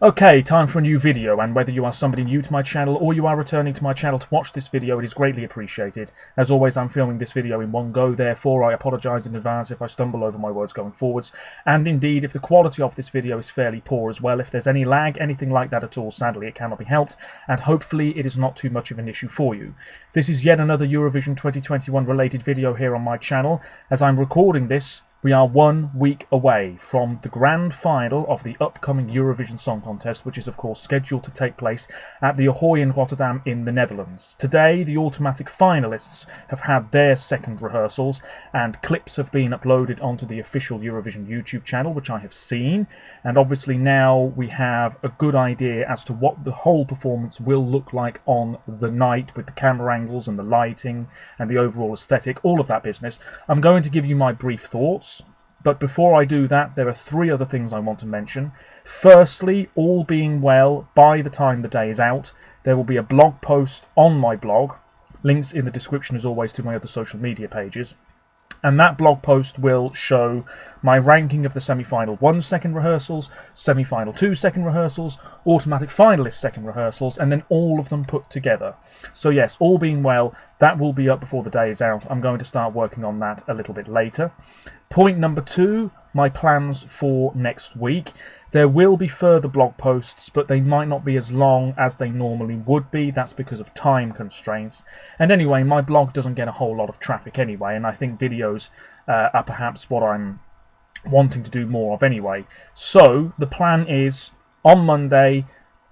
Okay, time for a new video, and whether you are somebody new to my channel or you are returning to my channel to watch this video, it is greatly appreciated. As always, I'm filming this video in one go, therefore I apologise in advance if I stumble over my words going forwards, and indeed if the quality of this video is fairly poor as well. If there's any lag, anything like that at all, sadly it cannot be helped, and hopefully it is not too much of an issue for you. This is yet another Eurovision 2021 related video here on my channel. As I'm recording this, we are 1 week away from the grand final of the upcoming Eurovision Song Contest, which is of course scheduled to take place at the Ahoy in Rotterdam in the Netherlands. Today, the automatic finalists have had their second rehearsals, and clips have been uploaded onto the official Eurovision YouTube channel, which I have seen, and obviously now we have a good idea as to what the whole performance will look like on the night, with the camera angles and the lighting and the overall aesthetic, all of that business. I'm going to give you my brief thoughts. But before I do that, there are 3 other things I want to mention. Firstly, all being well, by the time the day is out, there will be a blog post on my blog. Links in the description as always to my other social media pages. And that blog post will show my ranking of the semi-final 1 second rehearsals, semi-final 2 second rehearsals, automatic finalist second rehearsals, and then all of them put together. So yes, all being well, that will be up before the day is out. I'm going to start working on that a little bit later. Point number 2, my plans for next week. There will be further blog posts, but they might not be as long as they normally would be. That's because of time constraints. And anyway, my blog doesn't get a whole lot of traffic anyway, and I think videos are perhaps what I'm wanting to do more of anyway. So the plan is, on Monday,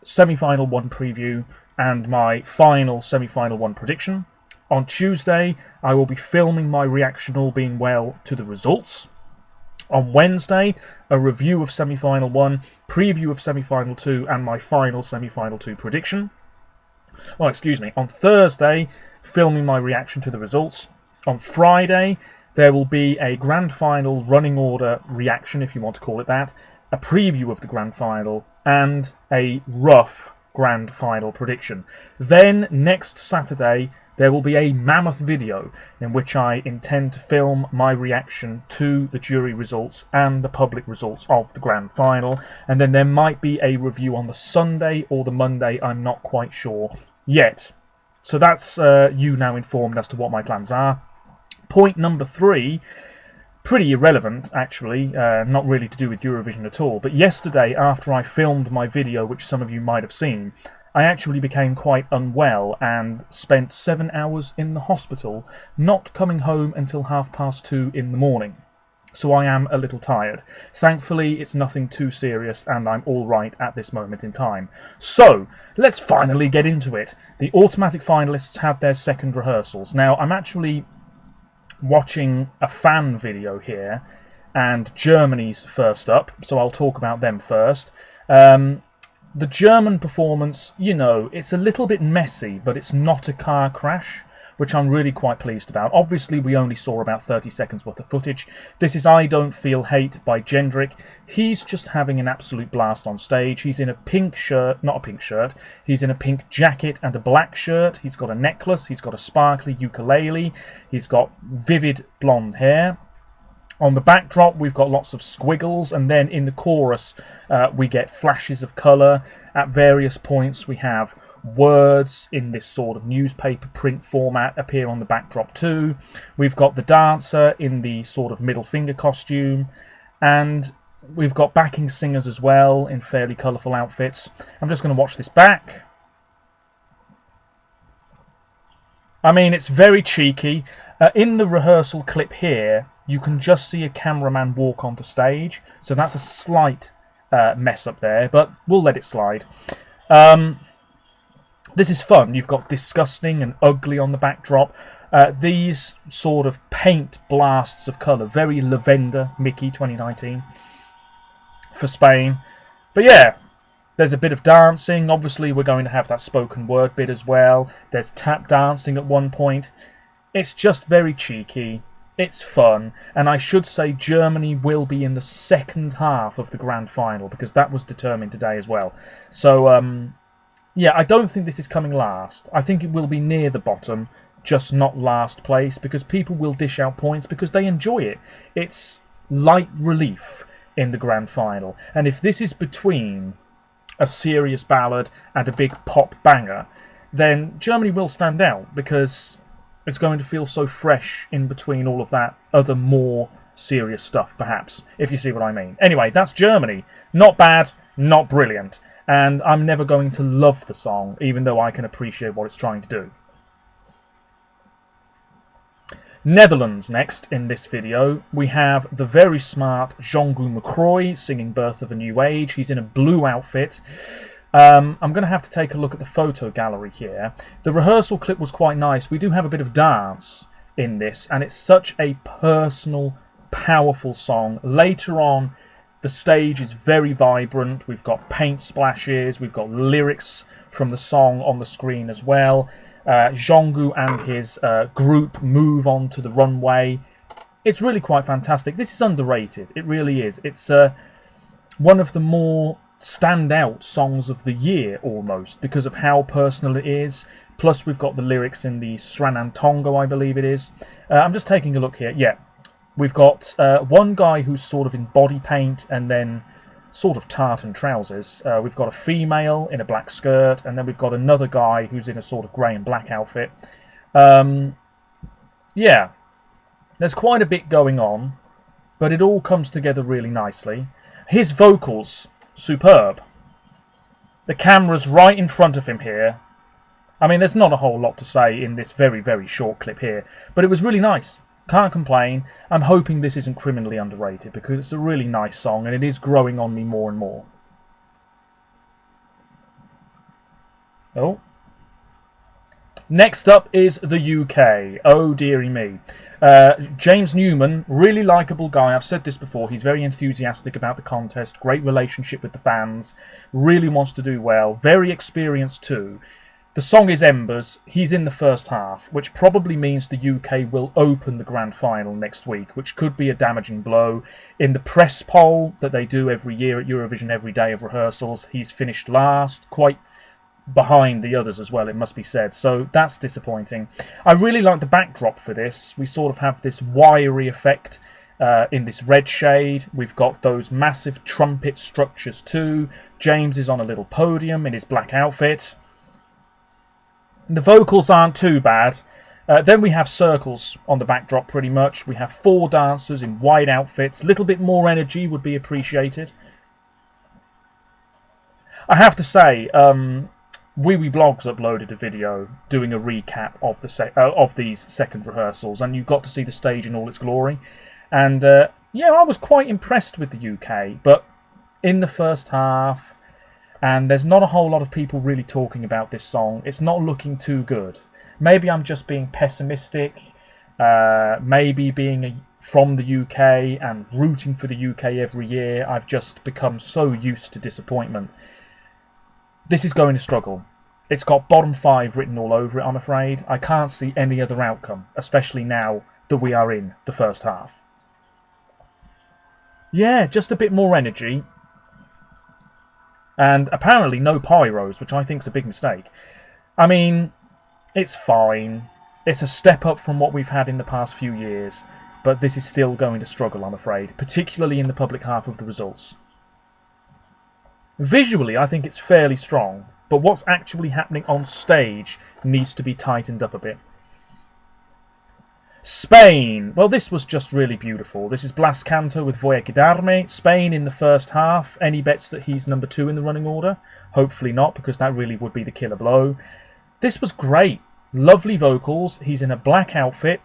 semi-final 1 preview and my final semi-final 1 prediction. On Tuesday, I will be filming my reaction, all being well, to the results. On Wednesday, a review of semi-final 1, preview of semi-final 2, and my final semi-final 2 prediction. Oh, excuse me. On Thursday, filming my reaction to the results. On Friday, there will be a grand final running order reaction, if you want to call it that, a preview of the grand final, and a rough grand final prediction. Then, next Saturday, there will be a mammoth video in which I intend to film my reaction to the jury results and the public results of the grand final, and then there might be a review on the Sunday or the Monday, I'm not quite sure yet. So that's you now informed as to what my plans are. Point number 3, pretty irrelevant actually, not really to do with Eurovision at all, but yesterday after I filmed my video, which some of you might have seen, I actually became quite unwell and spent 7 hours in the hospital, not coming home until 2:30 in the morning. So I am a little tired. Thankfully, it's nothing too serious and I'm all right at this moment in time. So, let's finally get into it. The automatic finalists have their second rehearsals. Now, I'm actually watching a fan video here, and Germany's first up, so I'll talk about them first. The German performance, you know, it's a little bit messy, but it's not a car crash, which I'm really quite pleased about. Obviously, we only saw about 30 seconds worth of footage. This is I Don't Feel Hate by Jendrik. He's just having an absolute blast on stage. He's in a pink shirt, not a pink shirt, he's in a pink jacket and a black shirt. He's got a necklace, he's got a sparkly ukulele, he's got vivid blonde hair. On the backdrop, we've got lots of squiggles, and then in the chorus, we get flashes of colour. At various points, we have words in this sort of newspaper print format appear on the backdrop too. We've got the dancer in the sort of middle finger costume, and we've got backing singers as well in fairly colourful outfits. I'm just going to watch this back. I mean, it's very cheeky. In the rehearsal clip here, you can just see a cameraman walk onto stage, so that's a slight mess up there, but we'll let it slide. This is fun. You've got disgusting and ugly on the backdrop. These sort of paint blasts of colour, very Lavender Mickey 2019 for Spain. But yeah, there's a bit of dancing. Obviously, we're going to have that spoken word bit as well. There's tap dancing at one point. It's just very cheeky. It's fun, and I should say Germany will be in the second half of the grand final, because that was determined today as well. So, yeah, I don't think this is coming last. I think it will be near the bottom, just not last place, because people will dish out points because they enjoy it. It's light relief in the grand final. And if this is between a serious ballad and a big pop banger, then Germany will stand out because it's going to feel so fresh in between all of that other more serious stuff, perhaps, if you see what I mean. Anyway, that's Germany. Not bad, not brilliant. And I'm never going to love the song, even though I can appreciate what it's trying to do. Netherlands next in this video. We have the very smart Jean-Gu McCroy singing Birth of a New Age. He's in a blue outfit. I'm going to have to take a look at the photo gallery here. The rehearsal clip was quite nice. We do have a bit of dance in this, and it's such a personal, powerful song. Later on, the stage is very vibrant. We've got paint splashes. We've got lyrics from the song on the screen as well. Jean-Gu and his group move on to the runway. It's really quite fantastic. This is underrated. It really is. It's one of the more standout songs of the year, almost, because of how personal it is. Plus, we've got the lyrics in the Sranan Tongo, I believe it is. I'm just taking a look here. Yeah, we've got one guy who's sort of in body paint and then sort of tartan trousers. We've got a female in a black skirt, and then we've got another guy who's in a sort of grey and black outfit. Yeah, there's quite a bit going on, but it all comes together really nicely. His vocals, superb. The camera's right in front of him here. I mean, there's not a whole lot to say in this very, very short clip here, but it was really nice. Can't complain. I'm hoping this isn't criminally underrated because it's a really nice song and it is growing on me more and more. Oh. Next up is the UK. Oh dearie me. James Newman, really likeable guy. I've said this before. He's very enthusiastic about the contest. Great relationship with the fans. Really wants to do well. Very experienced too. The song is Embers. He's in the first half, which probably means the UK will open the grand final next week, which could be a damaging blow. In the press poll that they do every year at Eurovision, every day of rehearsals, he's finished last, quite behind the others as well, it must be said. So that's disappointing. I really like the backdrop for this. We sort of have this wiry effect in this red shade. We've got those massive trumpet structures too. James is on a little podium in his black outfit. The vocals aren't too bad. Then we have circles on the backdrop pretty much. We have 4 dancers in white outfits. A little bit more energy would be appreciated. I have to say, Wee Wee Blogs uploaded a video doing a recap of these second rehearsals, and you got to see the stage in all its glory. And yeah, I was quite impressed with the UK, but in the first half, and there's not a whole lot of people really talking about this song. It's not looking too good. Maybe I'm just being pessimistic. Maybe being from the UK and rooting for the UK every year, I've just become so used to disappointment. This is going to struggle. It's got bottom 5 written all over it, I'm afraid. I can't see any other outcome, especially now that we are in the first half. Yeah, just a bit more energy. And apparently no pyros, which I think is a big mistake. I mean, it's fine. It's a step up from what we've had in the past few years, but this is still going to struggle, I'm afraid, particularly in the public half of the results. Visually, I think it's fairly strong, but what's actually happening on stage needs to be tightened up a bit. Spain. Well, this was just really beautiful. This is Blas Canto with Voy a Quedarme. Spain in the first half. Any bets that he's number 2 in the running order? Hopefully not, because that really would be the killer blow. This was great. Lovely vocals. He's in a black outfit.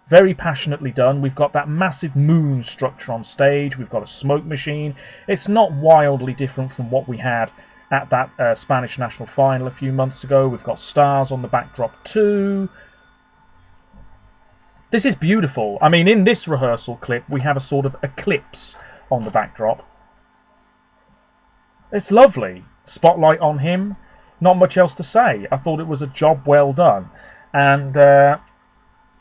Very passionately done. We've got that massive moon structure on stage. We've got a smoke machine. It's not wildly different from what we had at that Spanish national final a few months ago. We've got stars on the backdrop too. This is beautiful. I mean, in this rehearsal clip, we have a sort of eclipse on the backdrop. It's lovely. Spotlight on him. Not much else to say. I thought it was a job well done. And,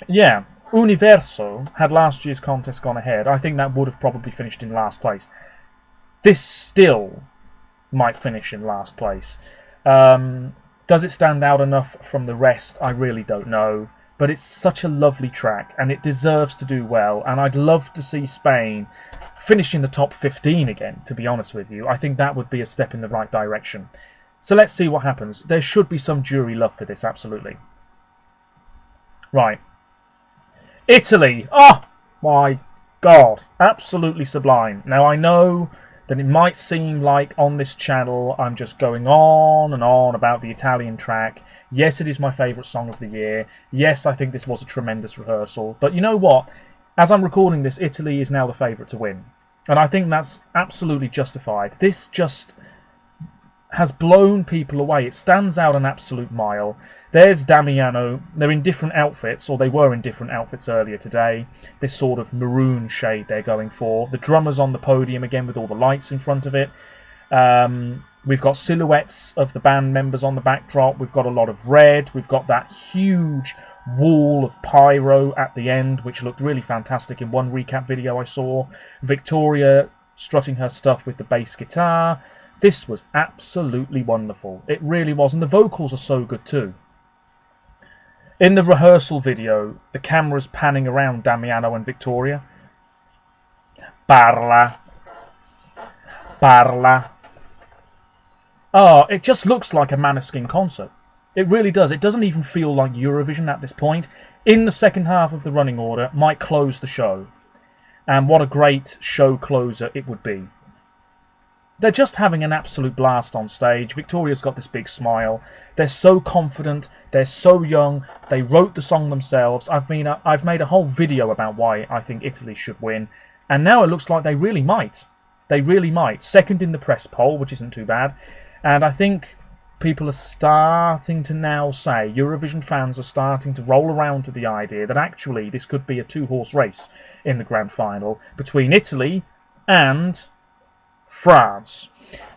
yeah, Universo, had last year's contest gone ahead, I think that would have probably finished in last place. This still might finish in last place. Does it stand out enough from the rest? I really don't know. But it's such a lovely track, and it deserves to do well, and I'd love to see Spain finish in the top 15 again, to be honest with you. I think that would be a step in the right direction. So let's see what happens. There should be some jury love for this, absolutely. Right. Italy. Oh, my God. Absolutely sublime. Now, I know that it might seem like on this channel I'm just going on and on about the Italian track. Yes, it is my favourite song of the year. Yes, I think this was a tremendous rehearsal. But you know what? As I'm recording this, Italy is now the favourite to win. And I think that's absolutely justified. This just has blown people away. It stands out an absolute mile. There's Damiano. They're in different outfits, or they were in different outfits earlier today. This sort of maroon shade they're going for. The drummer's on the podium again with all the lights in front of it. We've got silhouettes of the band members on the backdrop. We've got a lot of red. We've got that huge wall of pyro at the end, which looked really fantastic in one recap video I saw. Victoria strutting her stuff with the bass guitar. This was absolutely wonderful. It really was. And the vocals are so good too. In the rehearsal video, the camera's panning around Damiano and Victoria. Parla. Parla. Oh, it just looks like a Maneskin concert. It really does. It doesn't even feel like Eurovision at this point. In the second half of the running order, might close the show. And what a great show closer it would be. They're just having an absolute blast on stage. Victoria's got this big smile. They're so confident. They're so young. They wrote the song themselves. I've made a whole video about why I think Italy should win. And now it looks like they really might. They really might. Second in the press poll, which isn't too bad. And I think people are starting to now say, Eurovision fans are starting to roll around to the idea that actually this could be a two-horse race in the grand final between Italy and France.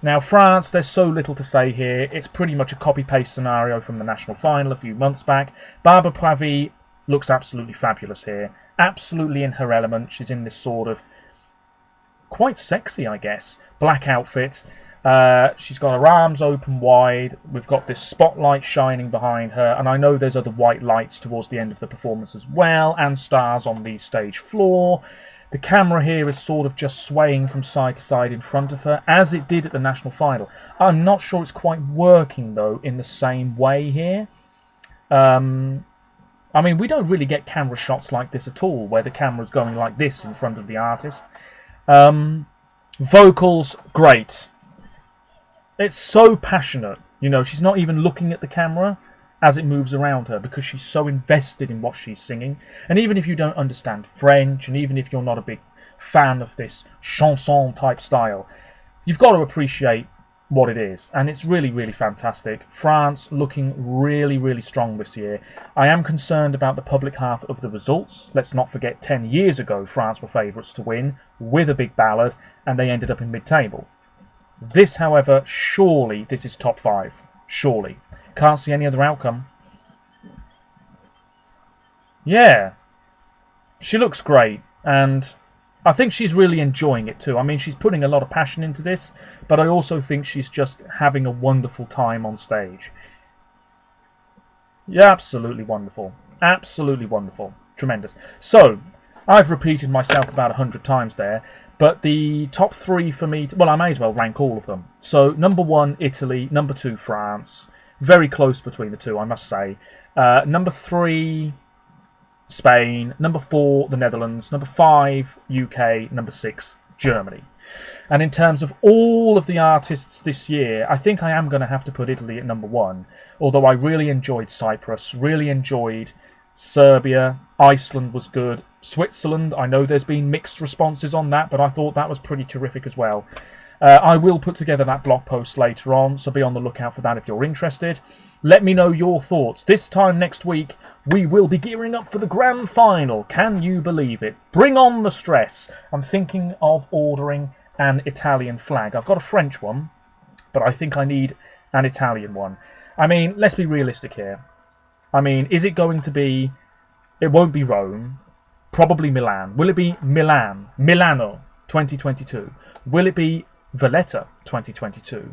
Now, France, there's so little to say here. It's pretty much a copy-paste scenario from the national final a few months back. Barbara Pravi looks absolutely fabulous here. Absolutely in her element. She's in this sort of quite sexy, I guess, black outfit. She's got her arms open wide. We've got this spotlight shining behind her, and I know there's other white lights towards the end of the performance as well, and stars on the stage floor. The camera here is sort of just swaying from side to side in front of her, as it did at the national final. I'm not sure it's quite working, though, in the same way here. I mean, we don't really get camera shots like this at all, where the camera's going like this in front of the artist. Vocals, great. It's so passionate. You know, she's not even looking at the camera as it moves around her because she's so invested in what she's singing. And even if you don't understand French, and even if you're not a big fan of this chanson type style, you've got to appreciate what it is. And it's really, really fantastic. France looking really, really strong this year. I am concerned about the public half of the results. Let's not forget 10 years ago France were favourites to win with a big ballad, and they ended up in mid-table. This, however, surely this is top 5. Surely. Can't see any other outcome. Yeah. She looks great, and I think she's really enjoying it too. I mean, she's putting a lot of passion into this, but I also think she's just having a wonderful time on stage. Yeah, absolutely wonderful. Absolutely wonderful. Tremendous. So, I've repeated myself about 100 times there, but the top 3 for me, well, I may as well rank all of them. So, number 1, Italy. Number 2, France. Very close between the two, I must say. Number 3, Spain. Number 4, the Netherlands. Number 5, UK. Number 6, Germany. And in terms of all of the artists this year, I think I am going to have to put Italy at number 1. Although I really enjoyed Cyprus, really enjoyed Serbia. Iceland was good. Switzerland, I know there's been mixed responses on that, but I thought that was pretty terrific as well. I will put together that blog post later on, so be on the lookout for that if you're interested. Let me know your thoughts. This time next week, we will be gearing up for the grand final. Can you believe it? Bring on the stress. I'm thinking of ordering an Italian flag. I've got a French one, but I think I need an Italian one. I mean, let's be realistic here. I mean, is it going to be... It won't be Rome. Probably Milan. Will it be Milan? Milano 2022. Will it be Valletta 2022?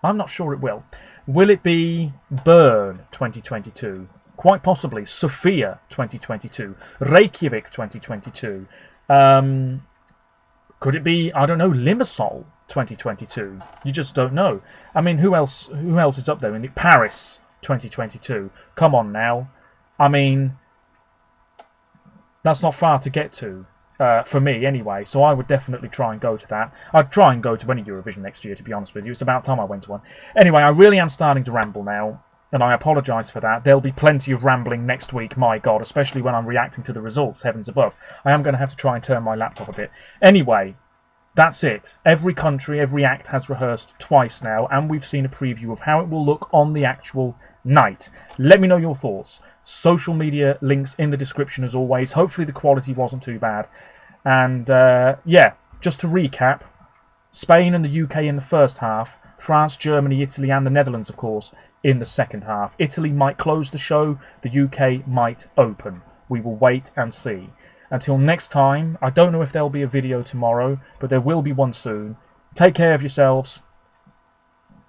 I'm not sure it will. Will it be Bern 2022? Quite possibly. Sofia 2022. Reykjavik 2022. Could it be, I don't know, Limassol 2022? You just don't know. I mean, who else is up there? In Paris 2022. Come on now. I mean, that's not far to get to, for me anyway, so I would definitely try and go to that. I'd try and go to any Eurovision next year, to be honest with you. It's about time I went to one. Anyway, I really am starting to ramble now, and I apologise for that. There'll be plenty of rambling next week, my God, especially when I'm reacting to the results, heavens above. I am going to have to try and turn my laptop a bit. Anyway, that's it. Every country, every act has rehearsed twice now, and we've seen a preview of how it will look on the actual night. Let me know your thoughts. Social media links in the description as always. Hopefully the quality wasn't too bad. And yeah, just to recap, Spain and the UK in the first half, France, Germany, Italy and the Netherlands, of course, in the second half. Italy might close the show, the UK might open. We will wait and see. Until next time, I don't know if there'll be a video tomorrow, but there will be one soon. Take care of yourselves,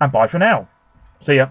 and bye for now. See ya.